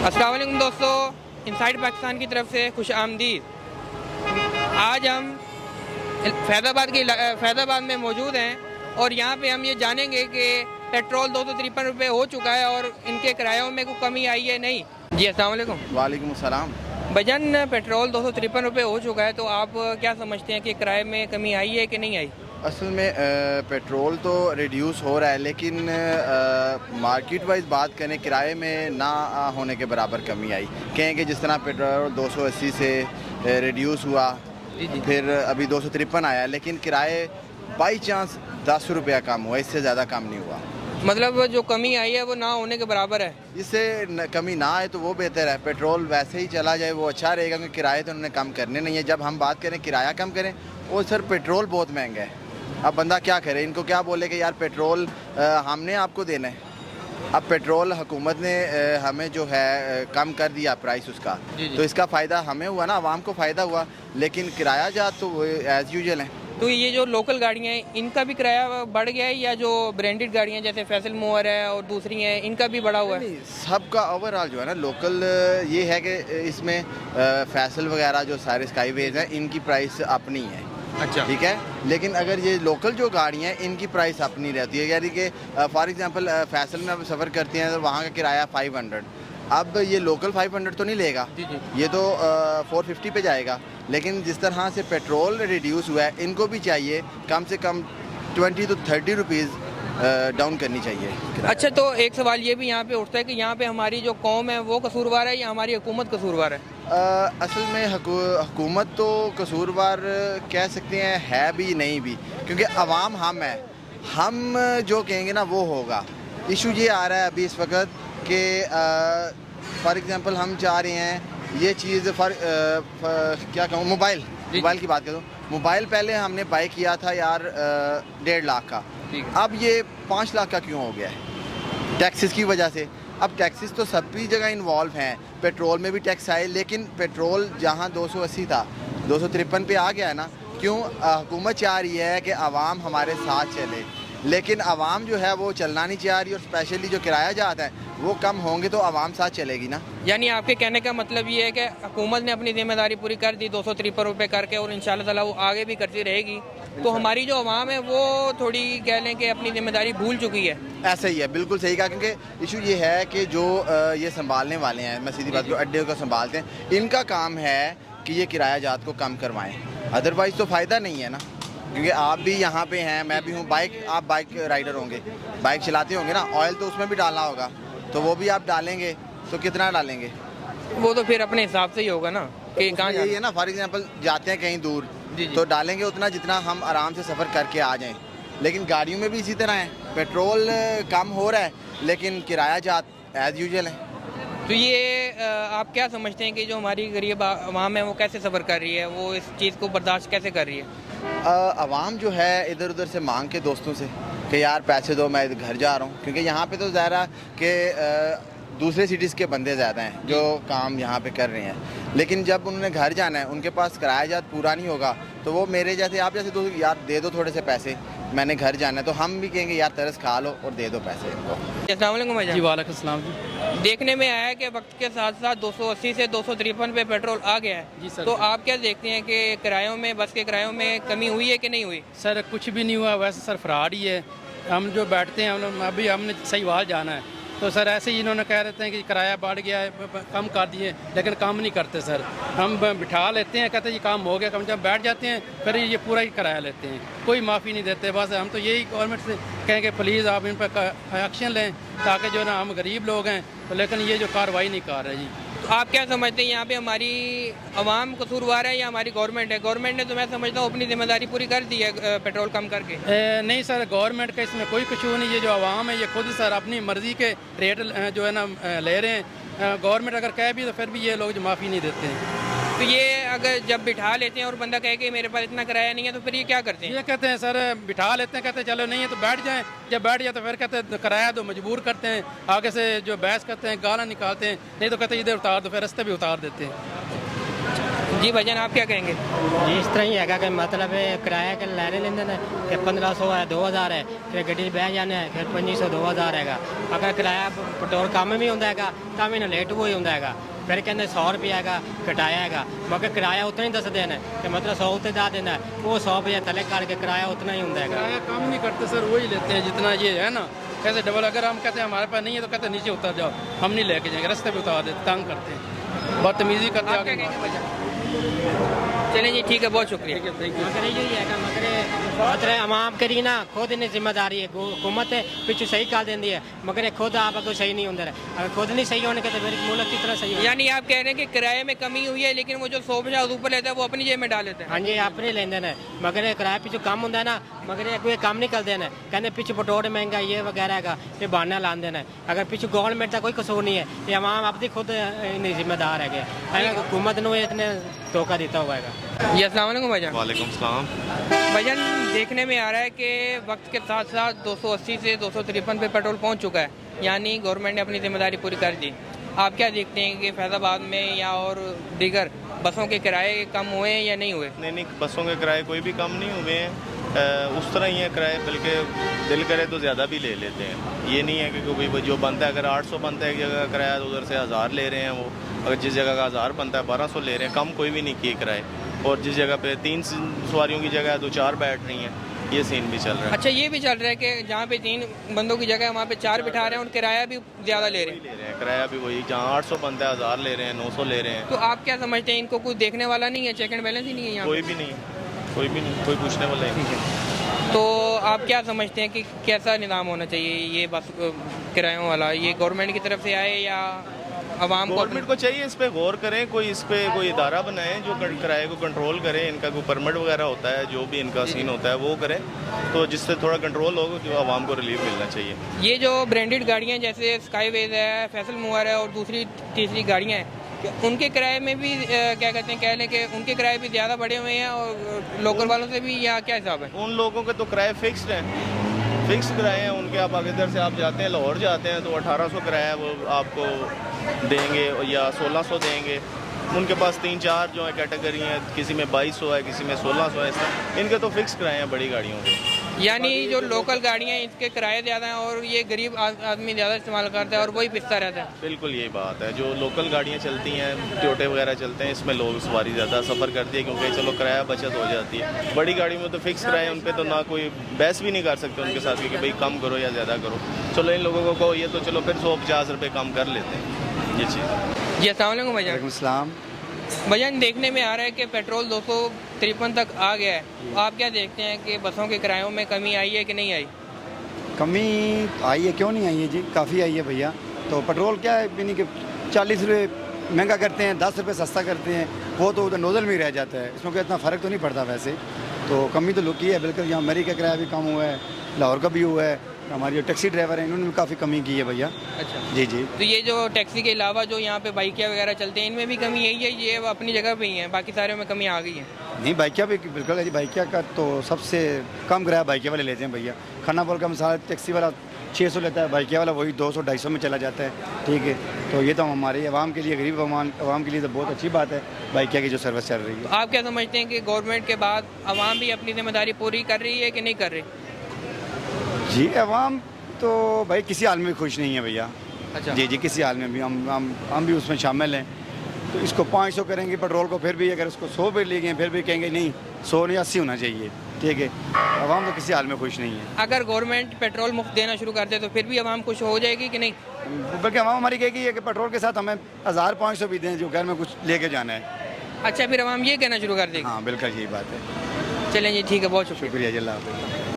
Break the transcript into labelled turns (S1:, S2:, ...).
S1: अस्सलाम वालेकुम दोस्तों, इनसाइड पाकिस्तान की तरफ से खुश आमदीद। आज हम फैज़ाबाद में मौजूद हैं और यहाँ पे हम ये जानेंगे कि पेट्रोल 253 रुपये हो चुका है और इनके किरायों में कोई कमी आई है नहीं। जी अस्सलाम वालेकुम।
S2: वालेकुम सलाम।
S1: भजन पेट्रोल 253 रुपये हो चुका है, तो आप क्या समझते हैं कि किराए में कमी आई है कि नहीं आई?
S2: असल में पेट्रोल तो रिड्यूस हो रहा है, लेकिन मार्केट वाइज बात करें किराए में ना होने के बराबर कमी आई। कहें कि जिस तरह पेट्रोल 280 से रिड्यूस हुआ, फिर अभी 253 आया, लेकिन किराए बाई चांस 10 रुपया कम हुआ, इससे ज़्यादा कम नहीं हुआ।
S1: मतलब जो कमी आई है वो ना होने के बराबर है।
S2: इससे कमी ना आए तो वो बेहतर है। पेट्रोल वैसे ही चला जाए वो अच्छा रहेगा, क्योंकि किराए तो उन्होंने कम करने नहीं है। जब हम बात करें किराया कम करें, और सर पेट्रोल बहुत महंगा है। अब बंदा क्या करे, इनको क्या बोले कि यार पेट्रोल हमने आपको देना है। अब पेट्रोल हुकूमत ने हमें जो है कम कर दिया प्राइस उसका, तो इसका फ़ायदा हमें हुआ ना, आवाम को फ़ायदा हुआ, लेकिन किराया जात तो एज़ यूजुअल है।
S1: तो ये जो लोकल गाड़ियाँ हैं इनका भी किराया बढ़ गया है, या जो ब्रांडेड गाड़ियाँ जैसे फैसल मूवर है और दूसरी हैं इनका भी बढ़ा हुआ है?
S2: सबका ओवरऑल जो है ना लोकल ये है कि इसमें फैसल वगैरह जो सारे स्काईवेज हैं इनकी प्राइस अपनी है।
S1: अच्छा,
S2: ठीक है, लेकिन अगर ये लोकल जो गाड़ियाँ हैं इनकी प्राइस अपनी रहती है। यानी कि फॉर एग्जांपल फैसल में आप सफ़र करते हैं तो वहाँ का किराया 500। अब ये लोकल 500 तो नहीं लेगा, ये तो 450 पे जाएगा। लेकिन जिस तरह से पेट्रोल रिड्यूस हुआ है, इनको भी चाहिए कम से कम 20 to 30 रुपीज़ डाउन करनी चाहिए।
S1: अच्छा, तो एक सवाल ये भी यहाँ पे उठता है कि यहाँ पे हमारी जो कौम है वो कसूरवार है या हमारी हुकूमत कसूरवार है?
S2: असल में हुकूमत तो कसूरवार कह सकते हैं, है भी नहीं भी, क्योंकि अवाम हम है। हम जो कहेंगे ना वो होगा। इशू ये आ रहा है अभी इस वक्त कि फॉर एग्ज़ाम्पल हम चाह रहे हैं ये चीज़ क्या कहूँ, मोबाइल की बात करूँ। मोबाइल पहले हमने बाय किया था यार 1.5 लाख का, अब ये 5 लाख का क्यों हो गया है? टैक्सेस की वजह से। अब टैक्सेस तो सभी जगह इन्वॉल्व हैं, पेट्रोल में भी टैक्स आए, लेकिन पेट्रोल जहाँ 280 था 253 पे आ गया है ना। क्यों? हुकूमत चाह रही है कि आवाम हमारे साथ चले, लेकिन आवाम जो है वो चलना नहीं चाह रही, और स्पेशली जो किराया जाता है वो कम होंगे तो आवाम साथ चलेगी ना।
S1: यानी आपके कहने का मतलब ये है कि हुकूमत ने अपनी जिम्मेदारी पूरी कर दी 253 रुपये करके, और इंशाल्लाह ताला वो आगे भी करती रहेगी। तो हमारी जो आवाम है वो थोड़ी कह लें कि अपनी जिम्मेदारी भूल चुकी है।
S2: ऐसा ही है, बिल्कुल सही कहा। क्योंकि इशू ये है कि जो ये संभालने वाले हैं, मैं सीधी बात को अड्डे को संभालते हैं, इनका काम है कि ये किराया जात को कम करवाएं। अदरवाइज़ तो फ़ायदा नहीं है ना, क्योंकि आप भी यहाँ पे हैं, मैं भी हूँ। आप बाइक राइडर होंगे, बाइक चलाते होंगे ना, ऑयल तो उसमें भी डालना होगा, तो वो भी आप डालेंगे तो कितना डालेंगे?
S1: वो तो फिर अपने हिसाब से ही होगा ना कि कहाँ
S2: यही है ना। फॉर एग्जांपल जाते हैं कहीं दूर, तो डालेंगे उतना जितना हम आराम से सफ़र करके आ जाएं। लेकिन गाड़ियों में भी इसी तरह है, पेट्रोल कम हो रहा है लेकिन किराया जात एज़ यूजुअल है।
S1: तो ये आप क्या समझते हैं कि जो हमारी गरीब आवाम है वो कैसे सफ़र कर रही है, वो इस चीज़ को बर्दाश्त कैसे कर रही है?
S2: आवाम जो है इधर उधर से मांग के दोस्तों से कि यार पैसे दो, मैं घर जा रहा हूँ। क्योंकि यहाँ पे तो ज़ाहिर कि दूसरे सिटीज़ के बंदे ज़्यादा हैं जो काम यहाँ पे कर रहे हैं, लेकिन जब उन्होंने घर जाना है, उनके पास किराया जात पूरा नहीं होगा, तो वो मेरे जैसे आप जैसे दोस्त यार दे दो थोड़े से पैसे, मैंने घर जाना है, तो हम भी कहेंगे यार तरस खा लो और दे दो पैसे इनको।
S1: अस्सलाम वालेकुम भाईजान।
S3: जी वालेकुम सलाम जी।
S1: देखने में आया है कि वक्त के साथ साथ 280 से 253 पे पेट्रोल आ गया है।
S3: जी सर।
S1: तो आप क्या देखते हैं कि किरायों में, बस के किरायों में कमी हुई है कि नहीं हुई?
S3: सर कुछ भी नहीं हुआ, वैसे सर फ्रॉड ही है। हम जो बैठते हैं अभी हमने सही वाल जाना है, तो सर ऐसे ही इन्होंने कह देते हैं कि किराया बढ़ गया है, कम कर दिए, लेकिन काम नहीं करते सर। हम बिठा लेते हैं, कहते हैं ये काम हो गया, कम जब बैठ जाते हैं फिर ये पूरा ही किराया लेते हैं, कोई माफ़ी नहीं देते। बस हम तो यही गवर्नमेंट से कहेंगे प्लीज़ आप इन पर एक्शन लें, ताकि जो ना हम गरीब लोग हैं, तो लेकिन ये जो कार्रवाई नहीं कर रहे जी।
S1: तो आप क्या समझते हैं यहाँ पे हमारी आवाम कसूरवार है या हमारी गवर्नमेंट है? गवर्नमेंट ने तो मैं समझता हूँ अपनी जिम्मेदारी पूरी कर दी है पेट्रोल कम करके।
S3: नहीं सर, गवर्नमेंट का इसमें कोई कसूर नहीं। ये जो आवाम है ये खुद सर अपनी मर्ज़ी के रेट जो है ना ले रहे हैं। गवर्नमेंट अगर कहे भी तो फिर भी ये लोग जो माफ़ी नहीं देते हैं।
S1: तो ये अगर जब बिठा लेते हैं और बंदा कहे कि मेरे पास इतना किराया नहीं है, तो फिर ये क्या करते हैं?
S3: ये कहते हैं सर बिठा लेते हैं, कहते हैं चलो नहीं है तो बैठ जाएं। जब बैठ जाए तो फिर कहते हैं किराया दो, मजबूर करते हैं, आगे से जो बहस करते हैं, गाना निकालते हैं, नहीं तो कहते हैं इधर उतार दो, फिर रास्ते भी उतार देते हैं।
S1: जी भाईजान, आप क्या कहेंगे?
S4: जी इस तरह ही है कि मतलब किराया के लैने लेंदे ने कि 1500 है 2000 है, फिर गड्डी बह जाने फिर 2500 2000 है। अगर किराया पेट्रोल कम भी होंदा है तां भी लेट वो ही होंदा है, फिर कहते 100 रुपया है घटाया है, मगर किराया उतना ही दसदे ने कि मतलब 100 उत्ते दा देना वो 100 रुपया तले करके किराया उतना ही होंदा है।
S3: किराया कम नहीं करते सर, वही लेते हैं जितना ये है ना। कैसे डबल, अगर हम कहते हैं हमारे पास नहीं है तो कहते हैं नीचे उतर जाओ, हम नहीं लेके जाएंगे, रास्ते पे उतार देते, तंग करते हैं, बदतमीजी करते
S1: आप क्या
S3: हैं।
S1: कहेंगे भाईजान? चलें जी, ठीक है, बहुत शुक्रिया।
S4: मगर यही है कि मगर आवाम करी ना खुद इन्हें जिम्मेदारी है, हुकूमत पिछू सही कर देती है, मगर खुद आप अगर सही नहीं होंगे, अगर खुद नहीं सही होने के तो फिर मुल्क की तरह सही हो।
S1: यानी आप कह रहे हैं कि किराए में कमी हुई है, लेकिन वो जो 100 ऊपर लेता है वो अपनी जेब में डाल लेते हैं।
S4: हाँ जी, अपने लेंदे ने, मगर किराया पिछू कम होंदा है ना, मगर कोई कम नहीं करते हैं, कहते पिछू पेट्रोल महंगा ये वगैरह का ये बहाना लाते हैं। अगर पिछू गवर्नमेंट का कोई कसूर नहीं है, ये आवाम अपनी खुद इन्हें जिम्मेदार है, हुकूमत ने इतने धोखा देता हुआ है।
S1: जी अस्सलाम वालेकुम भाईजान।
S5: वालेकुम सलाम।
S1: भाईजान, देखने में आ रहा है कि वक्त के साथ साथ 280 से 253 पे पेट्रोल पहुंच चुका है, यानी गवर्नमेंट ने अपनी जिम्मेदारी पूरी कर दी। आप क्या देखते हैं कि फैज़ाबाद में या और दीगर बसों के किराए कम हुए हैं या नहीं हुए?
S5: नहीं, बसों के किराए कोई भी कम नहीं हुए हैं, उस तरह ही है किराए, बल्कि दिल करे तो ज़्यादा भी ले लेते हैं। ये नहीं है कि कोई जो बनता है, अगर 800 बनता है एक जगह का किराया तो उधर से 1000 ले रहे हैं वो, अगर जिस जगह का 1000 बनता है 1200 ले रहे हैं, कम कोई भी नहीं किए किराए। और जिस जगह पे 3 सवारियों की जगह 2-4 बैठ रही हैं, ये सीन भी चल रहा है।
S1: अच्छा, ये भी चल रहा है कि जहाँ पे 3 बंदों की जगह वहाँ पे 4 बिठा रहे हैं और किराया भी ज़्यादा ले रहे हैं।
S5: किराया भी वही, जहाँ 800 बनता है 1000 ले रहे हैं, 900 ले रहे हैं।
S1: तो आप क्या समझते हैं, इनको कुछ देखने वाला नहीं है, चेक एंड बैलेंस ही नहीं है यहाँ?
S5: कोई भी नहीं, कोई भी नहीं, कोई पूछने वाला ही नहीं।
S1: तो आप क्या समझते हैं कि कैसा निज़ाम होना चाहिए ये बस किरायों वाला? ये गवर्नमेंट की तरफ से आए या आवाम को?
S5: गवर्नमेंट को चाहिए इस पे गौर करें, कोई इस पे कोई इदारा बनाएं जो किराए को कंट्रोल करे, इनका कोई परमिट वगैरह होता है, जो भी इनका सीन होता है वो करें, तो जिससे थोड़ा कंट्रोल हो, जो आवाम को रिलीफ मिलना चाहिए।
S1: ये जो ब्रांडेड गाड़ियाँ जैसे स्काईवेज है, फैसल मूवर है और दूसरी तीसरी गाड़ियाँ हैं, उनके किराए में भी क्या कहते हैं, कह लें कि उनके किराए भी ज़्यादा बढ़े हुए हैं और लोकल वालों से भी, या क्या हिसाब है?
S5: उन लोगों के तो किराए फिक्स्ड हैं, फिक्स किराए हैं उनके। आप आगे इधर से आप जाते हैं लाहौर जाते हैं तो 1800 किराया वो आपको देंगे या 1600 देंगे। उनके पास 3-4 जो है कैटेगरी हैं, किसी में 2200 है, किसी में 1600 है, ऐसा इनके तो फिक्स किराए हैं बड़ी गाड़ियों के।
S1: यानी जो लोकल गाड़ियाँ हैं इसके किराए ज़्यादा हैं और ये गरीब आदमी ज़्यादा इस्तेमाल करता है और वही पिसता रहता है।
S5: बिल्कुल यही बात है। जो लोकल गाड़ियाँ चलती हैं, टोयोटे वगैरह चलते हैं, इसमें लोग सवारी ज़्यादा सफ़र करती है क्योंकि चलो किराया बचत हो जाती है। बड़ी गाड़ी में तो फिक्स किराए, उन पर तो ना कोई बहस भी नहीं कर सकते उनके साथ कि भाई कम करो या ज़्यादा करो। चलो इन लोगों को कहो ये तो चलो फिर 150 रुपये कम कर लेते हैं, ये चीज़।
S1: जी अस्सलाम वालेकुम भाईजान।
S2: वालेकुम सलाम।
S1: भाईजान, देखने में आ रहा है कि पेट्रोल 253 तक आ गया है, आप क्या देखते हैं कि बसों के किरायों में कमी आई है कि नहीं आई?
S6: कमी आई है, क्यों नहीं आई है जी, काफ़ी आई है भैया। तो पेट्रोल क्या है, यानी कि 40 रुपये महंगा करते हैं, 10 रुपये सस्ता करते हैं, वो तो उधर नोजल में ही रह जाता है, इसमें कोई इतना फ़र्क तो नहीं पड़ता वैसे। तो कमी तो लुकी है बिल्कुल। यहाँ मरी का किराया भी कम हुआ है, लाहौर का भी हुआ है, हमारे जो टैक्सी ड्राइवर हैं इन्होंने भी काफ़ी कमी की है भैया।
S1: अच्छा
S6: जी जी।
S1: तो ये जो टैक्सी के अलावा जो यहाँ पे बाइकियाँ वगैरह चलते हैं इनमें भी कमी यही है, ये अपनी जगह पे ही है, बाकी सारे में कमी आ गई है?
S6: नहीं, बाइकिया भी बिल्कुल है जी। बाइकिया का तो सबसे कम किराया बाइकिया वाले लेते हैं भैया। खानापोल का मिसाल टैक्सी वाला 600 लेता है, बाइकिया वाला वही 200-250 में चला जाता है। ठीक है, तो ये तो हमारे आवाम के लिए, गरीब आवाम के लिए तो बहुत अच्छी बात है बाइकिया की जो सर्विस चल रही है।
S1: तो आप क्या समझते हैं कि गवर्नमेंट के बाद आवाम भी अपनी जिम्मेदारी पूरी कर रही है कि नहीं कर रही?
S6: जी, आवाम तो भाई किसी हाल में खुश नहीं है भैया।
S1: अच्छा
S6: जी जी, किसी हाल में भी हम भी उसमें शामिल हैं। तो इसको 500 करेंगे पेट्रोल को, फिर भी अगर उसको 100 पे ले गए फिर भी कहेंगे नहीं 100 नहीं 80 होना चाहिए। ठीक है, आवाम तो किसी हाल में खुश नहीं है।
S1: अगर गवर्नमेंट पेट्रोल मुफ्त देना शुरू कर दे तो फिर भी आवाम खुश हो जाएगी कि नहीं?
S6: बल्कि आवाम हमारी कहेगी कि पेट्रोल के साथ हमें 1500 भी दें जो घर में कुछ लेके जाना है।
S1: अच्छा, फिर आवाम ये कहना शुरू कर देगी?
S6: हाँ बिल्कुल यही बात है।
S1: चलें जी, ठीक है, बहुत शुक्रिया।
S6: शुक्रिया जी, अल्लाह हाफ़िज़।